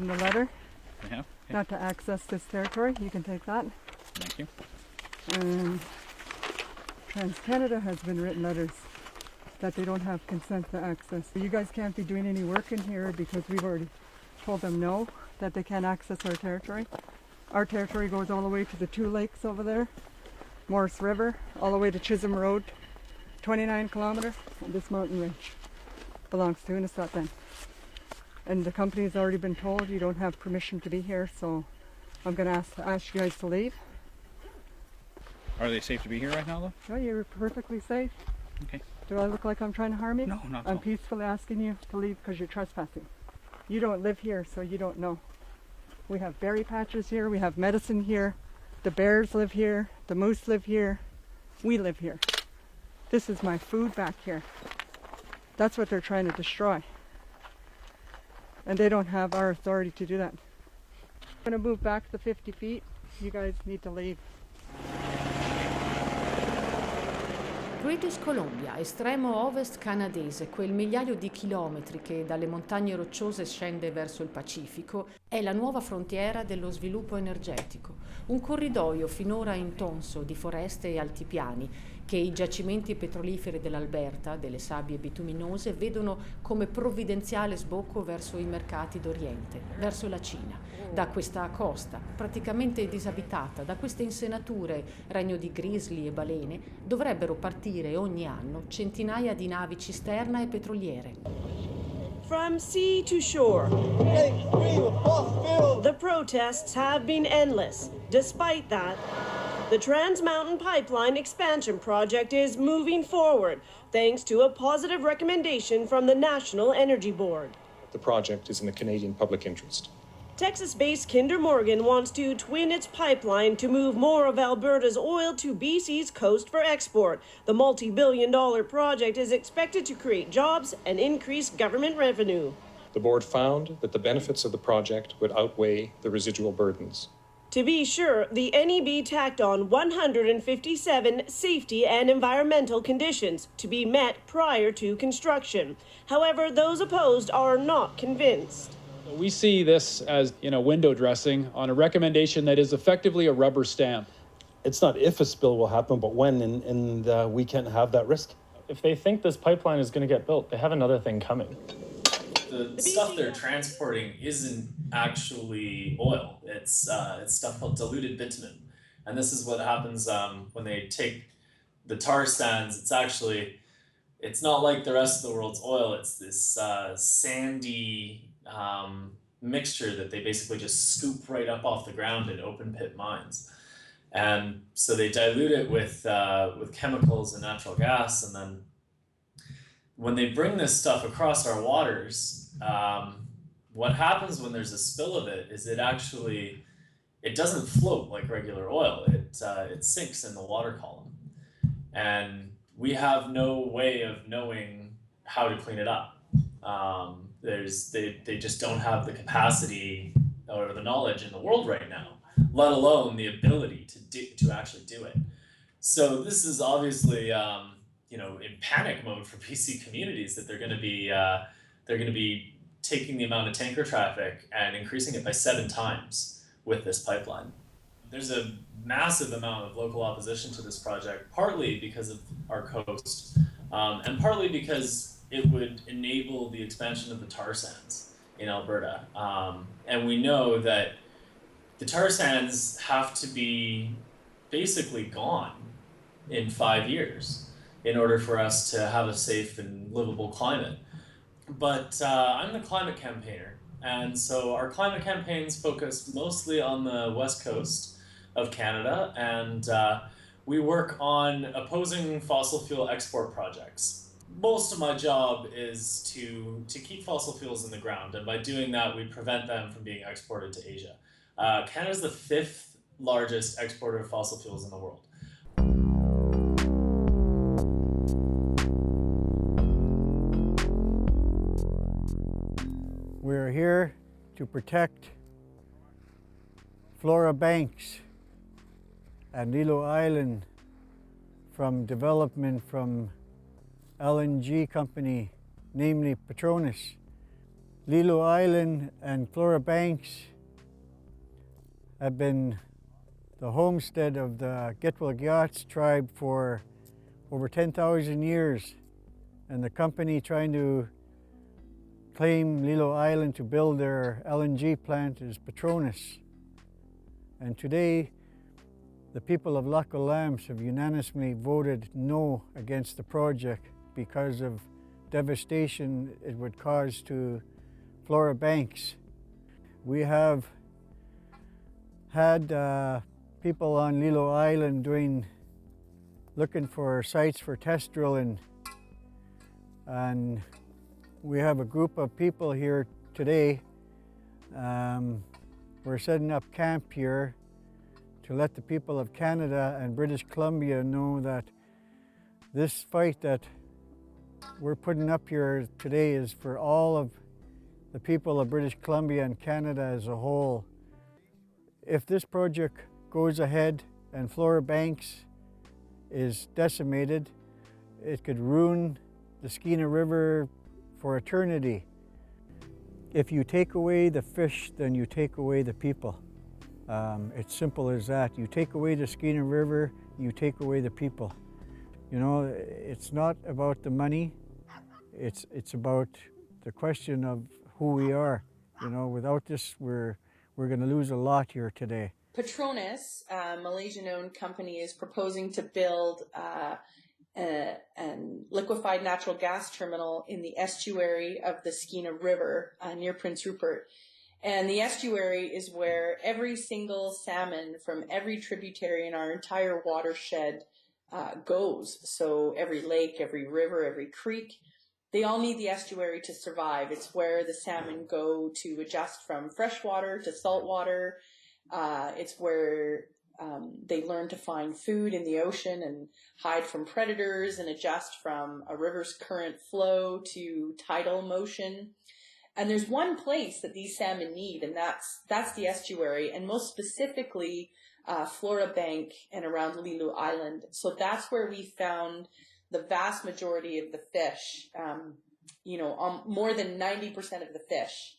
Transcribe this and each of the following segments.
them the letter. They have? Okay. Not to access this territory. You can take that. Thank you. And TransCanada has been written letters that they don't have consent to access. You guys can't be doing any work in here because we've already told them no, that they can't access our territory. Our territory goes all the way to the two lakes over there, Morris River, all the way to Chisholm Road, 29 kilometer, and this mountain range belongs to Unisat. And the company has already been told you don't have permission to be here, so I'm going to ask you guys to leave. Are they safe to be here right now, though? No, you're perfectly safe. Okay. Do I look like I'm trying to harm you? No, not at I'm all. peacefully asking you to leave because you're trespassing. You don't live here, so you don't know. We have berry patches here, we have medicine here, the bears live here, the moose live here, we live here. This is my food back here. That's what they're trying to destroy. And they don't have our authority to do that. I'm going to move back the 50 feet. You guys need to leave. British Columbia, estremo ovest canadese, quel migliaio di chilometri che dalle montagne rocciose scende verso il Pacifico, è la nuova frontiera dello sviluppo energetico, un corridoio finora intonso di foreste e altipiani che i giacimenti petroliferi dell'Alberta, delle sabbie bituminose, vedono come provvidenziale sbocco verso i mercati d'Oriente, verso la Cina. Da questa costa, praticamente disabitata, da queste insenature, regno di grizzly e balene, dovrebbero partire ogni anno centinaia di navi cisterna e petroliere. From sea to shore, the protests have been endless. Despite that, the Trans Mountain Pipeline expansion project is moving forward, thanks to a positive recommendation from the National Energy Board. The project is in the Canadian public interest. Texas-based Kinder Morgan wants to twin its pipeline to move more of Alberta's oil to BC's coast for export. The multi-billion-dollar project is expected to create jobs and increase government revenue. The board found that the benefits of the project would outweigh the residual burdens. To be sure, the NEB tacked on 157 safety and environmental conditions to be met prior to construction. However, those opposed are not convinced. We see this as, window dressing on a recommendation that is effectively a rubber stamp. It's not if a spill will happen, but when, and we can't have that risk. If they think this pipeline is going to get built, they have another thing coming. The stuff they're transporting isn't actually oil. It's stuff called diluted bitumen. And this is what happens when they take the tar sands. It's not like the rest of the world's oil. It's this sandy mixture that they basically just scoop right up off the ground in open pit mines. And so they dilute it with chemicals and natural gas, and then when they bring this stuff across our waters, what happens when there's a spill of it is it doesn't float like regular oil. It sinks in the water column, and we have no way of knowing how to clean it up. They just don't have the capacity or the knowledge in the world right now, let alone the ability to actually do it. So this is obviously in panic mode for BC communities, that they're going to be taking the amount of tanker traffic and increasing it by 7 times with this pipeline. There's a massive amount of local opposition to this project, partly because of our coast, and partly because it would enable the expansion of the tar sands in Alberta. And we know that the tar sands have to be basically gone in 5 years in order for us to have a safe and livable climate. But I'm the climate campaigner, and so our climate campaigns focus mostly on the west coast of Canada, and we work on opposing fossil fuel export projects. Most of my job is to keep fossil fuels in the ground, and by doing that, we prevent them from being exported to Asia. Canada is the 5th largest exporter of fossil fuels in the world. We're here to protect Flora Banks and Lilo Island from development from LNG company, namely Petronas. Lilo Island and Flora Banks have been the homestead of the Gitwalgyots tribe for over 10,000 years, and the company trying to claim Lilo Island to build their LNG plant is Petronas. And today, the people of Lac aux Lambs have unanimously voted no against the project because of devastation it would cause to Flora Banks. We have had people on Lilo Island looking for sites for test drilling, and we have a group of people here today. We're setting up camp here to let the people of Canada and British Columbia know that this fight that we're putting up here today is for all of the people of British Columbia and Canada as a whole. If this project goes ahead and Flora Banks is decimated, it could ruin the Skeena River for eternity. If you take away the fish, then you take away the people. It's simple as that. You take away the Skeena River, you take away the people. You know, it's not about the money, it's about the question of who we are. You know, without this, we're going to lose a lot here today. Petronas, a Malaysian-owned company, is proposing to build a liquefied natural gas terminal in the estuary of the Skeena River near Prince Rupert. And the estuary is where every single salmon from every tributary in our entire watershed goes. So every lake, every river, every creek, they all need the estuary to survive. It's where the salmon go to adjust from freshwater to saltwater. It's where they learn to find food in the ocean and hide from predators and adjust from a river's current flow to tidal motion. And there's one place that these salmon need, and that's the estuary, and most specifically Flora Bank and around Lilo Island. So that's where we found the vast majority of the fish. More than 90% of the fish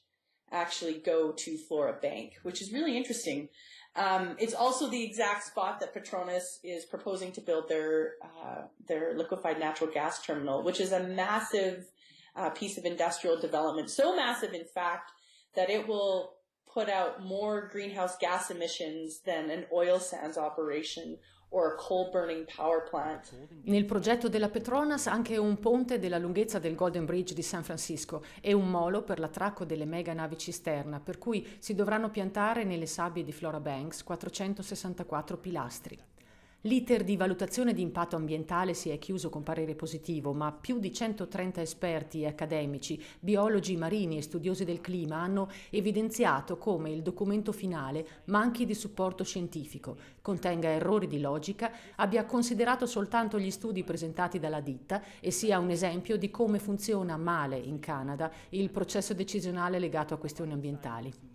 actually go to Flora Bank, which is really interesting. It's also the exact spot that Petronas is proposing to build their liquefied natural gas terminal, which is a massive piece of industrial development. So massive, in fact, that it will put out more greenhouse gas emissions than an oil sands operation or a coal-burning power plant. Nel progetto della Petronas anche un ponte della lunghezza del Golden Bridge di San Francisco e un molo per l'attracco delle mega navi cisterna, per cui si dovranno piantare nelle sabbie di Flora Banks 464 pilastri. L'iter di valutazione di impatto ambientale si è chiuso con parere positivo, ma più di 130 esperti e accademici, biologi marini e studiosi del clima hanno evidenziato come il documento finale manchi di supporto scientifico, contenga errori di logica, abbia considerato soltanto gli studi presentati dalla ditta e sia un esempio di come funziona male in Canada il processo decisionale legato a questioni ambientali.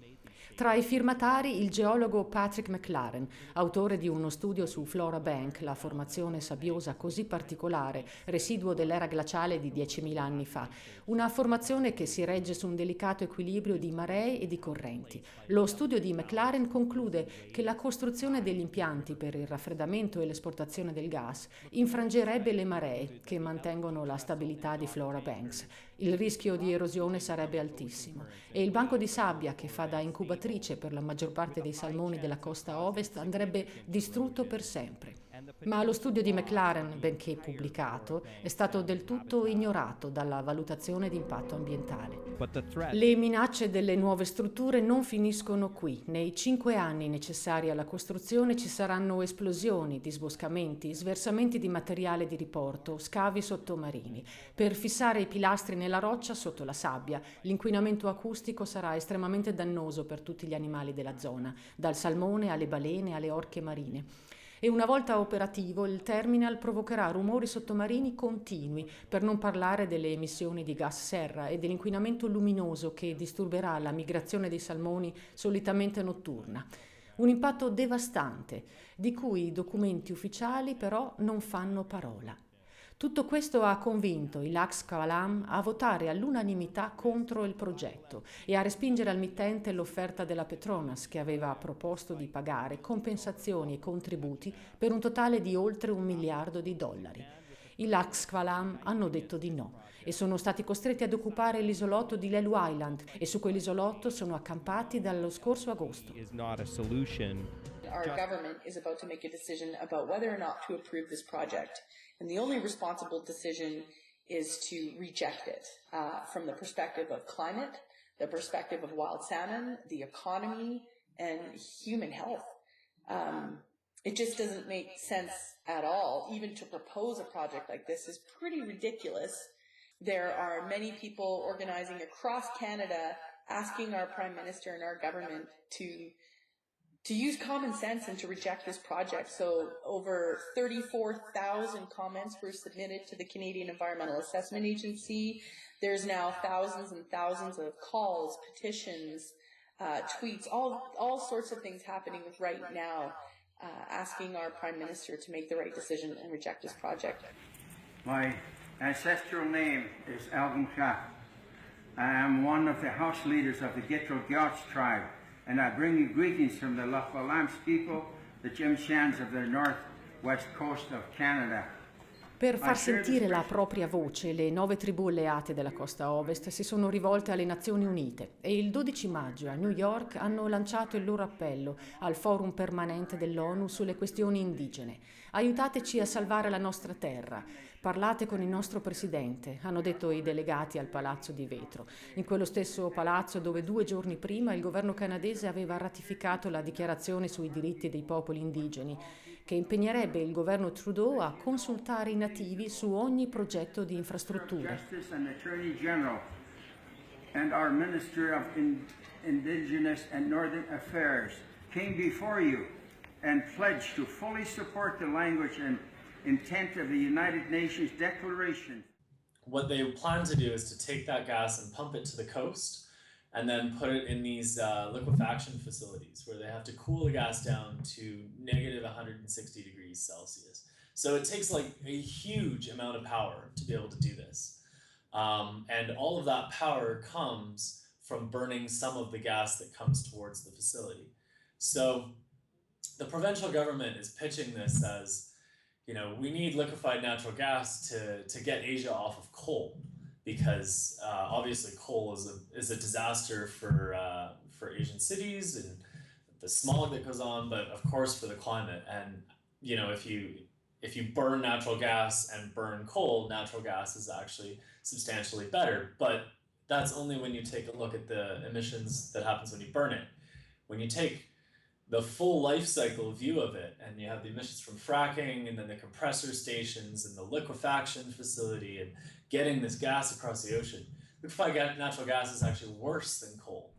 Tra i firmatari il geologo Patrick McLaren, autore di uno studio su Flora Bank, la formazione sabbiosa così particolare, residuo dell'era glaciale di 10.000 anni fa, una formazione che si regge su un delicato equilibrio di maree e di correnti. Lo studio di McLaren conclude che la costruzione degli impianti per il raffreddamento e l'esportazione del gas infrangerebbe le maree che mantengono la stabilità di Flora Banks. Il rischio di erosione sarebbe altissimo e il banco di sabbia che fa da incubatrice per la maggior parte dei salmoni della costa ovest andrebbe distrutto per sempre. Ma lo studio di McLaren, benché pubblicato, è stato del tutto ignorato dalla valutazione di impatto ambientale. Le minacce delle nuove strutture non finiscono qui. Nei 5 anni necessari alla costruzione ci saranno esplosioni, disboscamenti, sversamenti di materiale di riporto, scavi sottomarini. Per fissare i pilastri nella roccia sotto la sabbia, l'inquinamento acustico sarà estremamente dannoso per tutti gli animali della zona, dal salmone alle balene alle orche marine. E una volta operativo il terminal provocherà rumori sottomarini continui, per non parlare delle emissioni di gas serra e dell'inquinamento luminoso che disturberà la migrazione dei salmoni solitamente notturna. Un impatto devastante, di cui i documenti ufficiali però non fanno parola. Tutto questo ha convinto i Lax Kw'alaam a votare all'unanimità contro il progetto e a respingere al mittente l'offerta della Petronas, che aveva proposto di pagare compensazioni e contributi per un totale di oltre $1 miliardo. I Lax Kw'alaam hanno detto di no e sono stati costretti ad occupare l'isolotto di Lelu Island e su quell'isolotto sono accampati dallo scorso agosto. Our government is about to make a decision about whether or not to approve this project. And the only responsible decision is to reject it from the perspective of climate, the perspective of wild salmon, the economy, and human health. It just doesn't make sense at all. Even to propose a project like this is pretty ridiculous. There are many people organizing across Canada asking our Prime Minister and our government to use common sense and to reject this project. So over 34,000 comments were submitted to the Canadian Environmental Assessment Agency. There's now thousands and thousands of calls, petitions, tweets, all sorts of things happening right now, asking our Prime Minister to make the right decision and reject this project. My ancestral name is Algonquin. I am one of the house leaders of the Gitral-Gyots tribe, and I bring you greetings from the Lakw'alaams people, the Tsimshians of the northwest coast of Canada. Per far sentire la propria voce, le 9 tribù alleate della costa ovest si sono rivolte alle Nazioni Unite e il 12 maggio a New York hanno lanciato il loro appello al forum permanente dell'ONU sulle questioni indigene. Aiutateci a salvare la nostra terra. Parlate con il nostro presidente, hanno detto i delegati al Palazzo di Vetro. In quello stesso palazzo dove 2 giorni prima il governo canadese aveva ratificato la dichiarazione sui diritti dei popoli indigeni, che impegnerebbe il governo Trudeau a consultare i nativi su ogni progetto di infrastrutture. And our Minister of Indigenous and Northern Affairs came before you and pledged to fully support the language and intent of the United Nations Declaration. What they plan to do is to take that gas and pump it to the coast and then put it in these liquefaction facilities where they have to cool the gas down to negative 160 degrees Celsius. So it takes like a huge amount of power to be able to do this. And all of that power comes from burning some of the gas that comes towards the facility. So the provincial government is pitching this as, you know, we need liquefied natural gas to get Asia off of coal, because obviously coal is a disaster for Asian cities and the smog that goes on, but of course for the climate. And you know, if you burn natural gas and burn coal, natural gas is actually substantially better. But that's only when you take a look at the emissions that happens when you burn it. When you take the full life cycle view of it, and you have the emissions from fracking, and then the compressor stations, and the liquefaction facility, and getting this gas across the ocean, liquefied natural gas is actually worse than coal.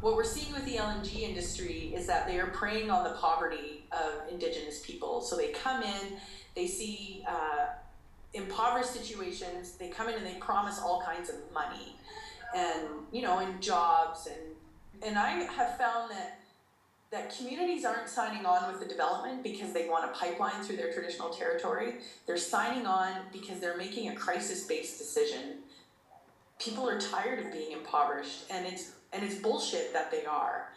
What we're seeing with the LNG industry is that they are preying on the poverty of Indigenous people. So they come in, they see impoverished situations, they come in and they promise all kinds of money and, you know, and jobs. And I have found that communities aren't signing on with the development because they want a pipeline through their traditional territory. They're signing on because they're making a crisis-based decision. People are tired of being impoverished, and it's bullshit that they are.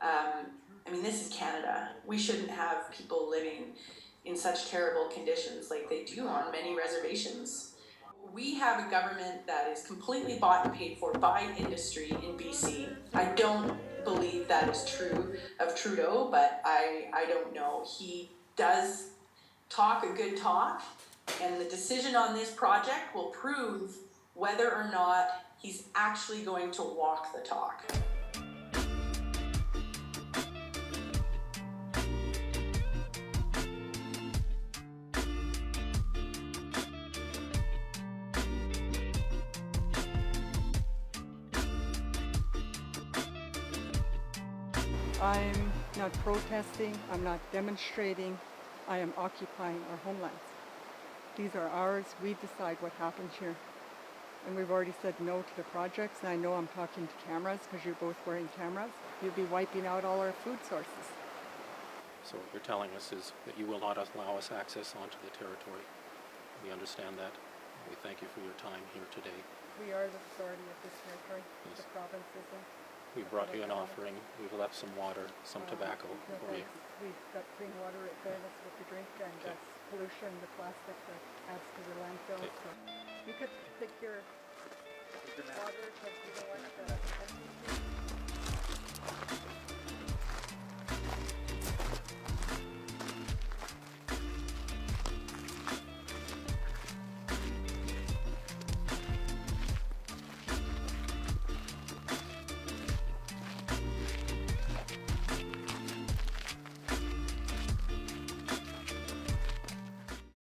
I mean, this is Canada. We shouldn't have people living in such terrible conditions like they do on many reservations. We have a government that is completely bought and paid for by industry in BC. I don't believe that is true of Trudeau, but I don't know. He does talk a good talk, and the decision on this project will prove whether or not he's actually going to walk the talk. I'm not protesting, I'm not demonstrating, I am occupying our homelands. These are ours, we decide what happens here. And we've already said no to the projects, and I know I'm talking to cameras because you're both wearing cameras. You'll be wiping out all our food sources. So what you're telling us is that you will not allow us access onto the territory. We understand that. We thank you for your time here today. We are the authority of this territory. Yes. The province isn't. We brought you an offering. We've left some water, some tobacco No, for you. thanks. We've got clean water right there. That's what we drink, and Okay. that's pollution, the plastic that adds to the landfill. Okay. So you could take your